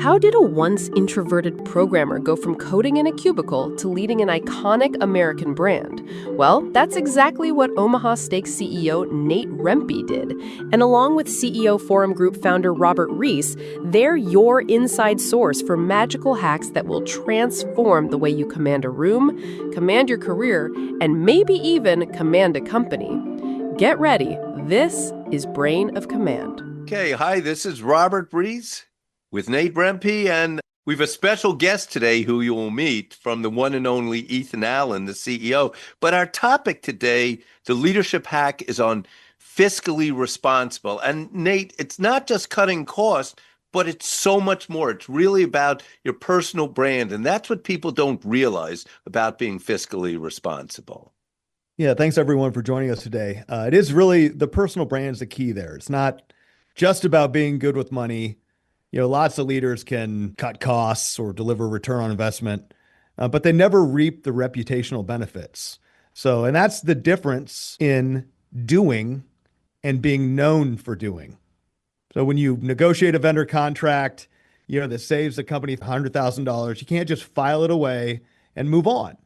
How did a once introverted programmer go from coding in a cubicle to leading an iconic American brand? Well, that's exactly what Omaha Steaks CEO Nate Rempe did. And along with CEO Forum Group founder Robert Reiss, they're your inside source for magical hacks that will transform the way you command a room, command your career, and maybe even command a company. Get ready. This is Brain of Command. Okay, hi, this is Robert Reiss with Nate Rempe, and we have a special guest today who you will meet from the one and only Ethan Allen, the CEO. But our topic today, the leadership hack, is on fiscally responsible. And Nate, it's not just cutting costs, but it's so much more. It's really about your personal brand, and that's what people don't realize about being fiscally responsible. Yeah, thanks everyone for joining us today. It is really the personal brand is the key there. It's not just about being good with money. You know, lots of leaders can cut costs or deliver return on investment, but they never reap the reputational benefits. And that's the difference in doing and being known for doing. So when you negotiate a vendor contract, that saves the company $100,000, you can't just file it away and move on.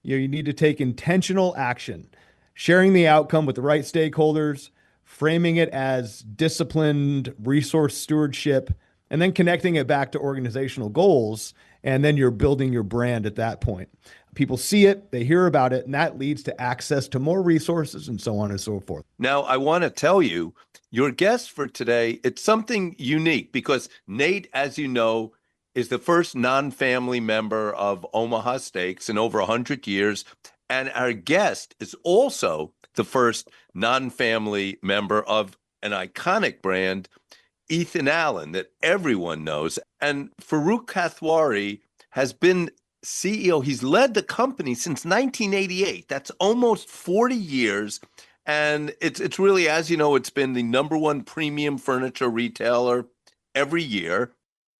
You need to take intentional action, sharing the outcome with the right stakeholders, framing it as disciplined resource stewardship, and then connecting it back to organizational goals. And then you're building your brand at that point. People see it, they hear about it, and that leads to access to more resources and so on and so forth. Now, I want to tell you, your guest for today, it's something unique because Nate, as you know, is the first non-family member of Omaha Steaks in over 100 years. And our guest is also the first non-family member of an iconic brand, Ethan Allen, that everyone knows. And Farooq Kathwari has been CEO. He's led the company since 1988. That's almost 40 years. And it's really, as you know, it's been the number one premium furniture retailer every year.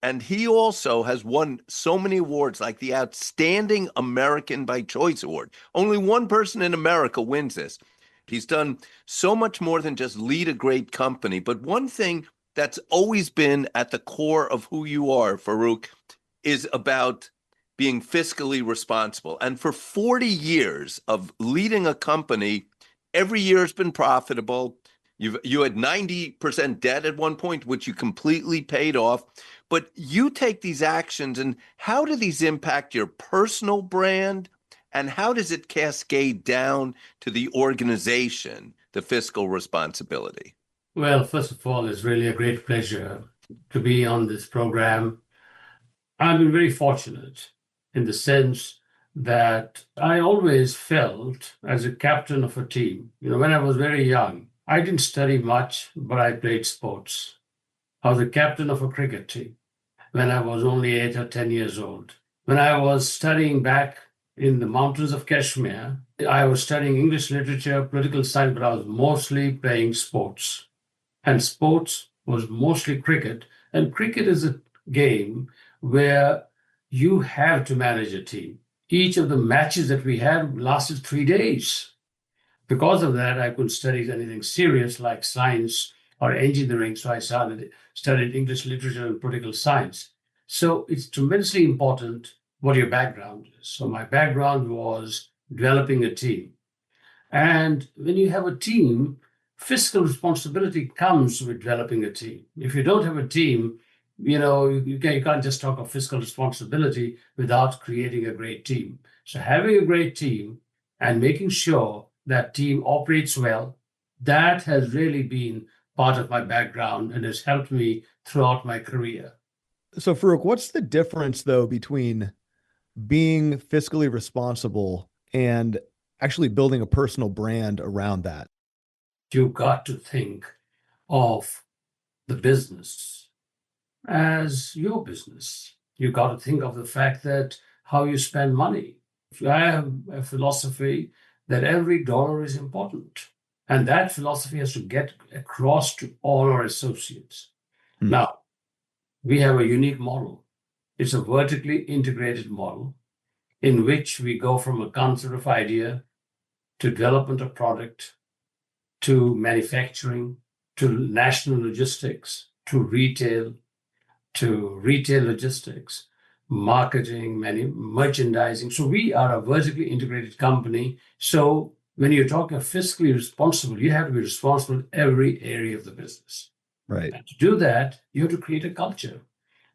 And he also has won so many awards, like the Outstanding American by Choice Award. Only one person in America wins this. He's done so much more than just lead a great company. But one thing that's always been at the core of who you are, Farooq, is about being fiscally responsible. And for 40 years of leading a company, every year has been profitable. You had 90% debt at one point, which you completely paid off. But you take these actions, and how do these impact your personal brand? And how does it cascade down to the organization, the fiscal responsibility? Well, first of all, it's really a great pleasure to be on this program. I've been very fortunate in the sense that I always felt as a captain of a team. When I was very young, I didn't study much, but I played sports. I was the captain of a cricket team when I was only 8 or 10 years old. When I was studying back in the mountains of Kashmir, I was studying English literature, political science, but I was mostly playing sports. And sports was mostly cricket. And cricket is a game where you have to manage a team. Each of the matches that we had lasted 3 days. Because of that, I couldn't study anything serious like science or engineering, so I studied English literature and political science. So it's tremendously important what your background is. So my background was developing a team. And when you have a team, fiscal responsibility comes with developing a team. If you don't have a team, you can't just talk of fiscal responsibility without creating a great team. So having a great team and making sure that team operates well, that has really been part of my background and has helped me throughout my career. So Farooq, what's the difference though between being fiscally responsible and actually building a personal brand around that? You've got to think of the business as your business. You've got to think of the fact that how you spend money. I have a philosophy that every dollar is important. And that philosophy has to get across to all our associates. Now, we have a unique model. It's a vertically integrated model in which we go from a concept of idea to development of product, to manufacturing, to national logistics, to retail, to retail logistics, marketing, merchandising. So we are a vertically integrated company. So when you're talking fiscally responsible, you have to be responsible in every area of the business. Right. And to do that, you have to create a culture.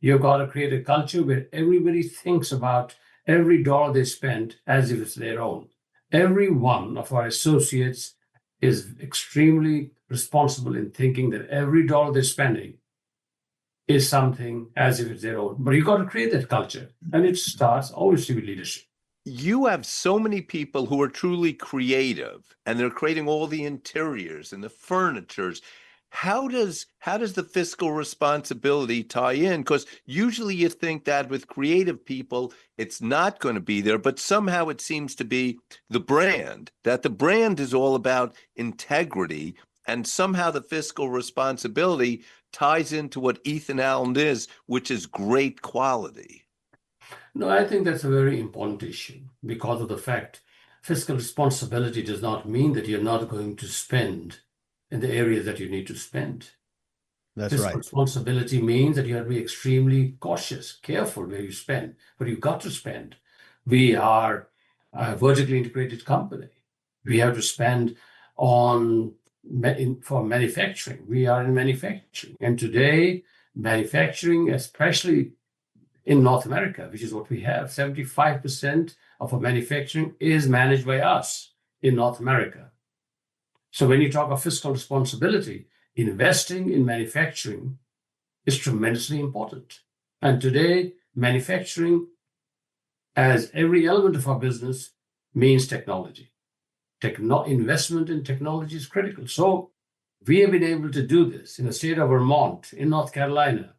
You've got to create a culture where everybody thinks about every dollar they spend as if it's their own. Every one of our associates is extremely responsible in thinking that every dollar they're spending is something as if it's their own. But you've got to create that culture. And it starts obviously with leadership. You have so many people who are truly creative and they're creating all the interiors and the furnitures. How does the fiscal responsibility tie in? Because usually you think that with creative people, it's not going to be there, but somehow it seems to be the brand, that the brand is all about integrity, and somehow the fiscal responsibility ties into what Ethan Allen is, which is great quality. No, I think that's a very important issue because of the fact fiscal responsibility does not mean that you're not going to spend in the areas that you need to spend. That's Fiscal right. responsibility means that you have to be extremely cautious, careful where you spend, but you've got to spend. We are a vertically integrated company. We have to spend for manufacturing. We are in manufacturing. And today, manufacturing, especially in North America, which is what we have, 75% of our manufacturing is managed by us in North America. So when you talk of fiscal responsibility, investing in manufacturing is tremendously important. And today, manufacturing, as every element of our business, means technology. Investment in technology is critical. So we have been able to do this in the state of Vermont, in North Carolina.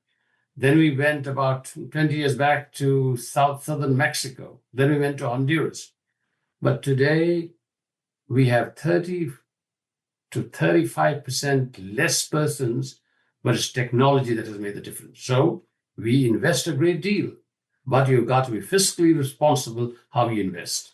Then we went about 20 years back to southern Mexico. Then we went to Honduras. But today, we have 30 to 35% less persons, but it's technology that has made the difference. So we invest a great deal, but you've got to be fiscally responsible how you invest.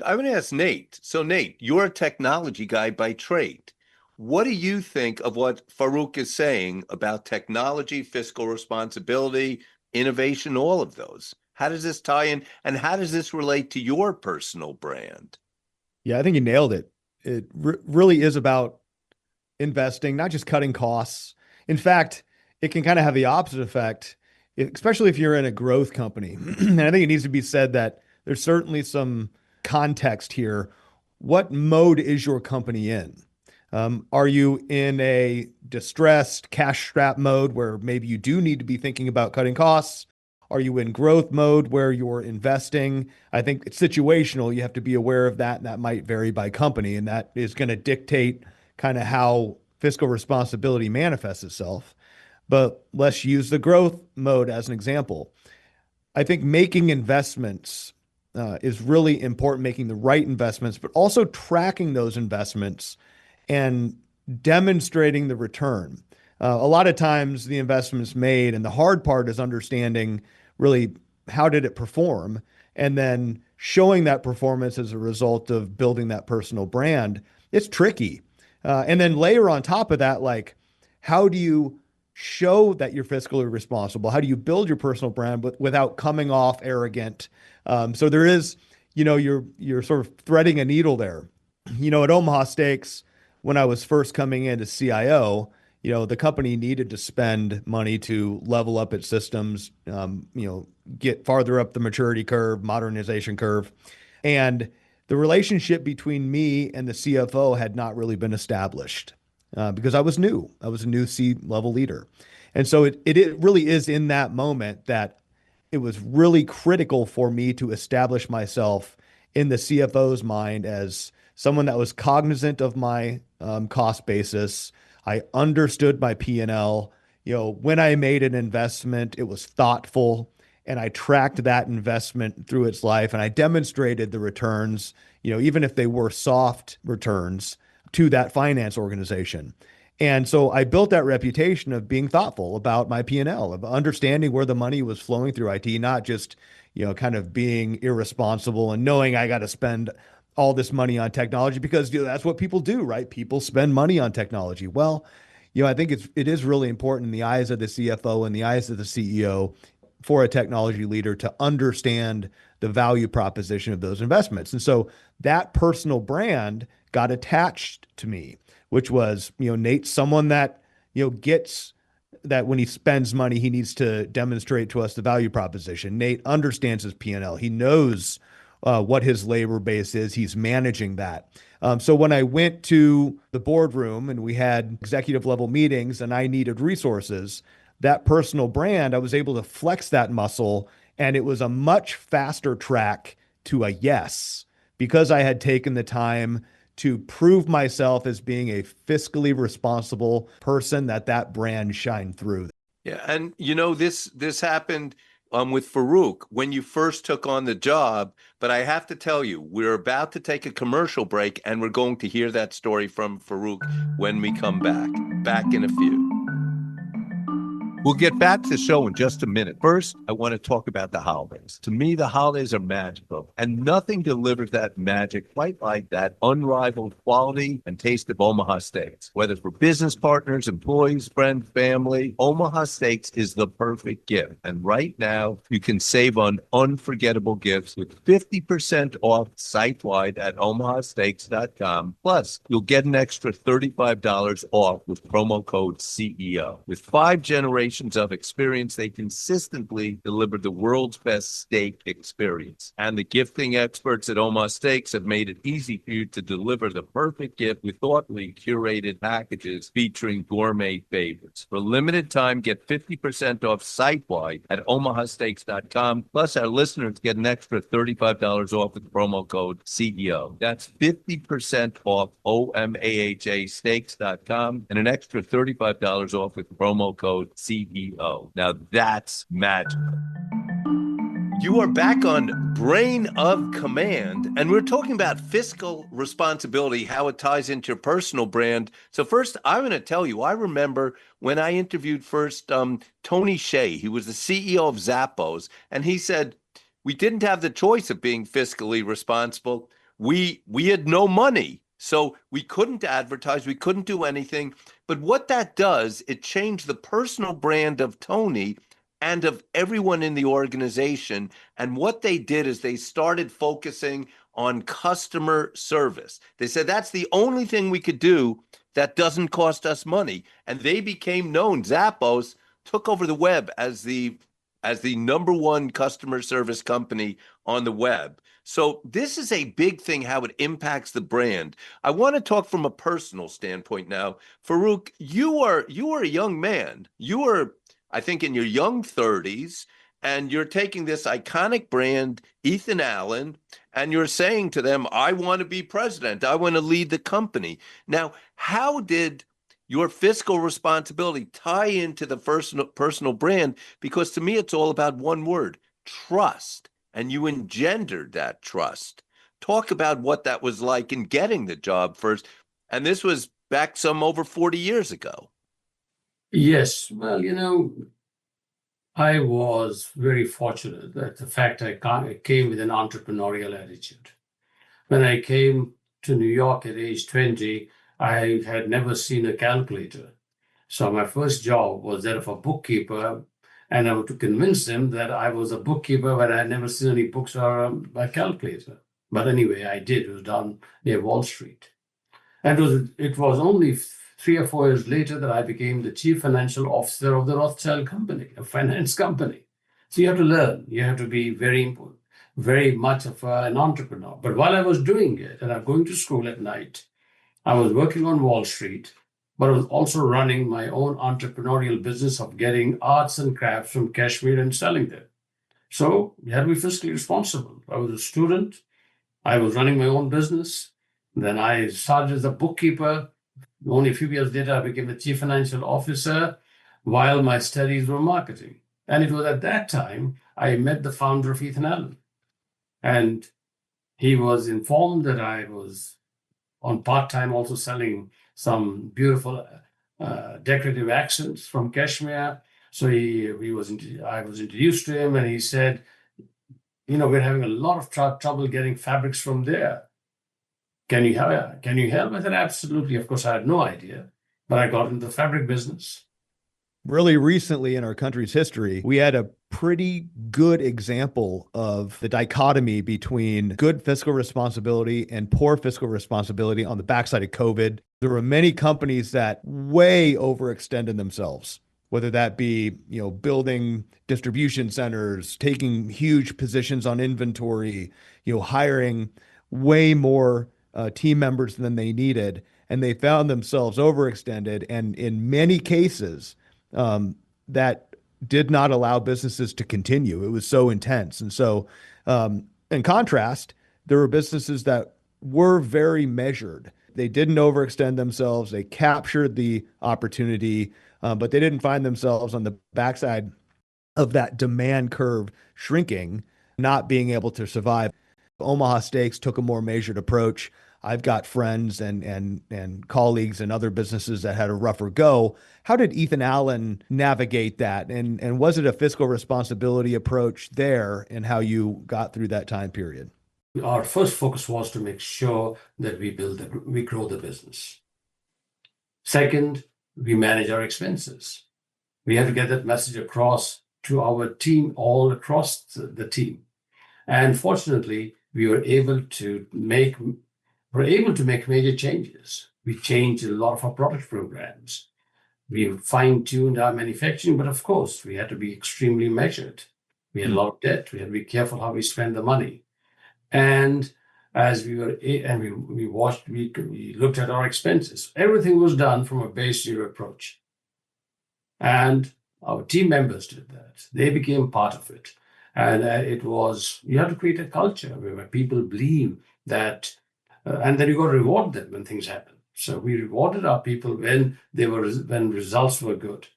I'm going to ask Nate. So Nate, you're a technology guy by trade. What do you think of what Farooq is saying about technology, fiscal responsibility, innovation, all of those? How does this tie in, and how does this relate to your personal brand? Yeah, I think you nailed it. It really is about investing, not just cutting costs. In fact, it can kind of have the opposite effect, especially if you're in a growth company. And I think it needs to be said that there's certainly some context here. What mode is your company in? Are you in a distressed cash strap mode where maybe you do need to be thinking about cutting costs? Are you in growth mode where you're investing? I think it's situational. You have to be aware of that, and that might vary by company, and that is going to dictate kind of how fiscal responsibility manifests itself. But let's use the growth mode as an example. I think making investments is really important, making the right investments, but also tracking those investments and demonstrating the return. A lot of times the investment's made, and the hard part is understanding really how did it perform, and then showing that performance as a result of building that personal brand. It's tricky. And then layer on top of that, like, how do you show that you're fiscally responsible? How do you build your personal brand without coming off arrogant? So there is, you're sort of threading a needle there. At Omaha Steaks, when I was first coming in as CIO, the company needed to spend money to level up its systems, get farther up the maturity curve, modernization curve. And the relationship between me and the CFO had not really been established because I was new. I was a new C-level leader. And so it really is in that moment that it was really critical for me to establish myself in the CFO's mind as someone that was cognizant of my cost basis. I understood my P&L. When I made an investment, it was thoughtful, and I tracked that investment through its life, and I demonstrated the returns, even if they were soft returns, to that finance organization. And so I built that reputation of being thoughtful about my P&L, of understanding where the money was flowing through IT, not just, kind of being irresponsible and knowing I got to spend all this money on technology because that's what people do, right? People spend money on technology. Well, I think it is really important in the eyes of the CFO and the eyes of the CEO for a technology leader to understand the value proposition of those investments. And so that personal brand got attached to me, which was, Nate, someone that, gets that when he spends money, he needs to demonstrate to us the value proposition. Nate understands his P&L. He knows what his labor base is. He's managing that. So when I went to the boardroom and we had executive level meetings and I needed resources, that personal brand, I was able to flex that muscle, and it was a much faster track to a yes, because I had taken the time to prove myself as being a fiscally responsible person, that brand shined through. Yeah, and this happened with Farooq when you first took on the job. But I have to tell you, we're about to take a commercial break, and we're going to hear that story from Farooq when we come back. Back in a few. We'll get back to the show in just a minute. First, I want to talk about the holidays. To me, the holidays are magical, and nothing delivers that magic quite like that unrivaled quality and taste of Omaha Steaks. Whether for business partners, employees, friends, family, Omaha Steaks is the perfect gift. And right now, you can save on unforgettable gifts with 50% off site-wide at omahasteaks.com. Plus, you'll get an extra $35 off with promo code CEO. With 5 generations of experience, they consistently deliver the world's best steak experience. And the gifting experts at Omaha Steaks have made it easy for you to deliver the perfect gift with thoughtfully curated packages featuring gourmet favorites. For a limited time, get 50% off site-wide at omahasteaks.com. Plus, our listeners get an extra $35 off with promo code CEO. That's 50% off omahasteaks.com and an extra $35 off with promo code CEO. Now that's magic. You are back on Brain of Command, and we're talking about fiscal responsibility, how it ties into your personal brand. So first, I'm going to tell you, I remember when I interviewed first Tony Hsieh. He was the CEO of Zappos, and he said, we didn't have the choice of being fiscally responsible. We had no money. So we couldn't advertise, we couldn't do anything. But what that does, it changed the personal brand of Tony and of everyone in the organization. And what they did is they started focusing on customer service. They said, that's the only thing we could do that doesn't cost us money. And they became known. Zappos took over the web as the number one customer service company on the web. So this is a big thing, how it impacts the brand. I want to talk from a personal standpoint now. Farooq, you are a young man. You are, I think, in your young 30s, and you're taking this iconic brand, Ethan Allen, and you're saying to them, I want to be president. I want to lead the company. Now, how did your fiscal responsibility tie into the personal brand? Because to me, it's all about one word, trust. And you engendered that trust. Talk about what that was like in getting the job first. And this was back some over 40 years ago. Yes. Well, I was very fortunate that the fact I came with an entrepreneurial attitude. When I came to New York at age 20, I had never seen a calculator. So my first job was that of a bookkeeper, and I had to convince them that I was a bookkeeper, but I had never seen any books or a calculator. But anyway, I did. It was done near Wall Street. And it was only 3 or 4 years later that I became the chief financial officer of the Rothschild Company, a finance company. So you have to learn. You have to be very much of an entrepreneur. But while I was doing it, and I'm going to school at night, I was working on Wall Street, but I was also running my own entrepreneurial business of getting arts and crafts from Kashmir and selling them. So you had to be fiscally responsible. I was a student. I was running my own business. Then I started as a bookkeeper. Only a few years later, I became the chief financial officer while my studies were marketing. And it was at that time I met the founder of Ethan Allen. And he was informed that I was on part-time also selling some beautiful decorative accents from Kashmir. So I was introduced to him, and he said, we're having a lot of trouble getting fabrics from there. Can you help? I said, absolutely. Of course, I had no idea. but I got into the fabric business. Really recently in our country's history, we had a pretty good example of the dichotomy between good fiscal responsibility and poor fiscal responsibility on the backside of COVID. There were many companies that way overextended themselves, whether that be, building distribution centers, taking huge positions on inventory, hiring way more team members than they needed. And they found themselves overextended. And in many cases, that did not allow businesses to continue. It was so intense. And so, in contrast, there were businesses that were very measured. They didn't overextend themselves. They captured the opportunity, but they didn't find themselves on the backside of that demand curve shrinking, not being able to survive. Omaha Steaks took a more measured approach. I've got friends and colleagues and other businesses that had a rougher go. How did Ethan Allen navigate that? And was it a fiscal responsibility approach there and how you got through that time period? Our first focus was to make sure that we grow the business. Second, we manage our expenses. We have to get that message across to our team, all across the team. And fortunately, we were able to make major changes. We changed a lot of our product programs. We fine-tuned our manufacturing, but of course, we had to be extremely measured. We had a lot of debt. We had to be careful how we spend the money. And as we looked at our expenses. Everything was done from a base zero approach. And our team members did that. They became part of it. And you have to create a culture where people believe that, and then you got to reward them when things happen. So we rewarded our people when results were good.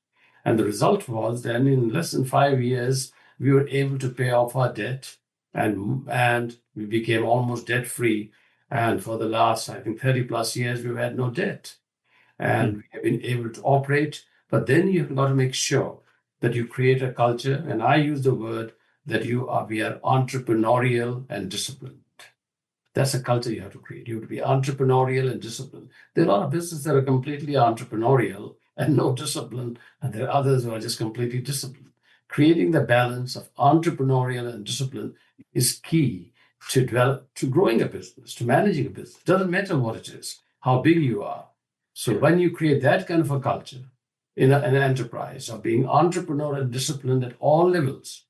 And the result was then in less than 5 years, we were able to pay off our debt and we became almost debt free. And for the last, I think, 30 plus years, we've had no debt. And we have been able to operate. But then you've got to make sure that you create a culture. And I use the word that we are entrepreneurial and disciplined. That's a culture you have to create. You have to be entrepreneurial and disciplined. There are a lot of businesses that are completely entrepreneurial and no discipline, and there are others who are just completely disciplined. Creating the balance of entrepreneurial and discipline is key to growing a business, to managing a business. It doesn't matter what it is, how big you are. So when you create that kind of a culture in an enterprise of being entrepreneurial and disciplined at all levels,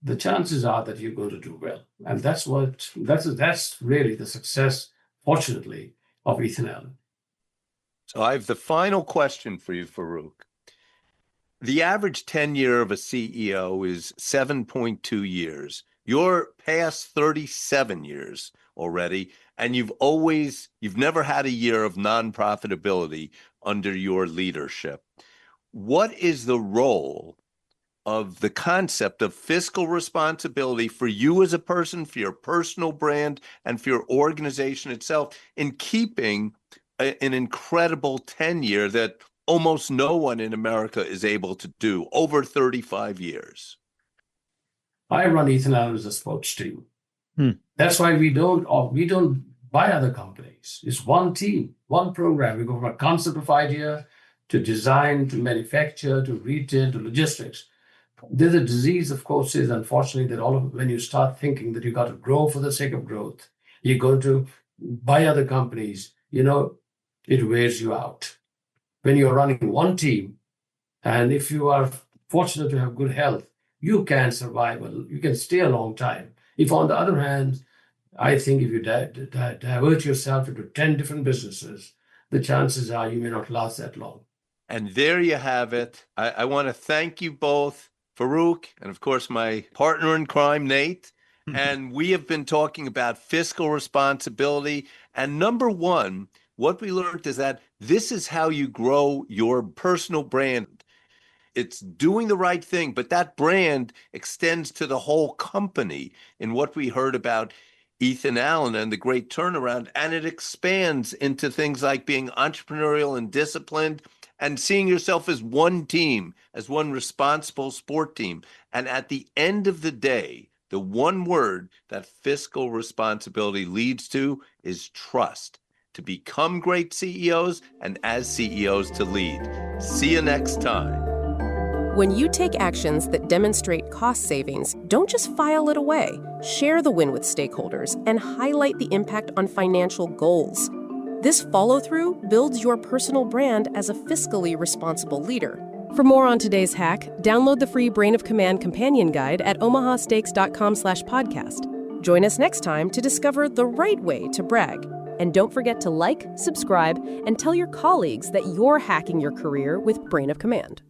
the chances are that you're going to do well. And that's really the success, fortunately, of Ethan Allen. So I have the final question for you, Farooq. The average tenure of a CEO is 7.2 years. You're past 37 years already, and you've never had a year of non-profitability under your leadership. What is the role of the concept of fiscal responsibility for you as a person, for your personal brand, and for your organization itself in keeping an incredible tenure that almost no one in America is able to do, over 35 years? I run Ethan Allen as a sports team. That's why we don't buy other companies. It's one team, one program. We go from a concept of idea to design, to manufacture, to retail, to logistics. There's a disease, of course, is unfortunately that when you start thinking that you got to grow for the sake of growth, you're going to buy other companies, it wears you out. When you're running one team, and if you are fortunate to have good health, you can survive, you can stay a long time. If on the other hand, I think if you divert yourself into 10 different businesses, the chances are you may not last that long. And there you have it. I want to thank you both, Farooq, and of course, my partner in crime, Nate. And we have been talking about fiscal responsibility. And number one, what we learned is that this is how you grow your personal brand. It's doing the right thing, but that brand extends to the whole company in what we heard about Ethan Allen and the great turnaround. And it expands into things like being entrepreneurial and disciplined and seeing yourself as one team, as one responsible sport team. And at the end of the day, the one word that fiscal responsibility leads to is trust. to become great CEOs and as CEOs to lead. See you next time. When you take actions that demonstrate cost savings, don't just file it away. Share the win with stakeholders and highlight the impact on financial goals. This follow-through builds your personal brand as a fiscally responsible leader. For more on today's hack, download the free Brain of Command companion guide at omahasteaks.com/podcast. Join us next time to discover the right way to brag. And don't forget to like, subscribe, and tell your colleagues that you're hacking your career with Brain of Command.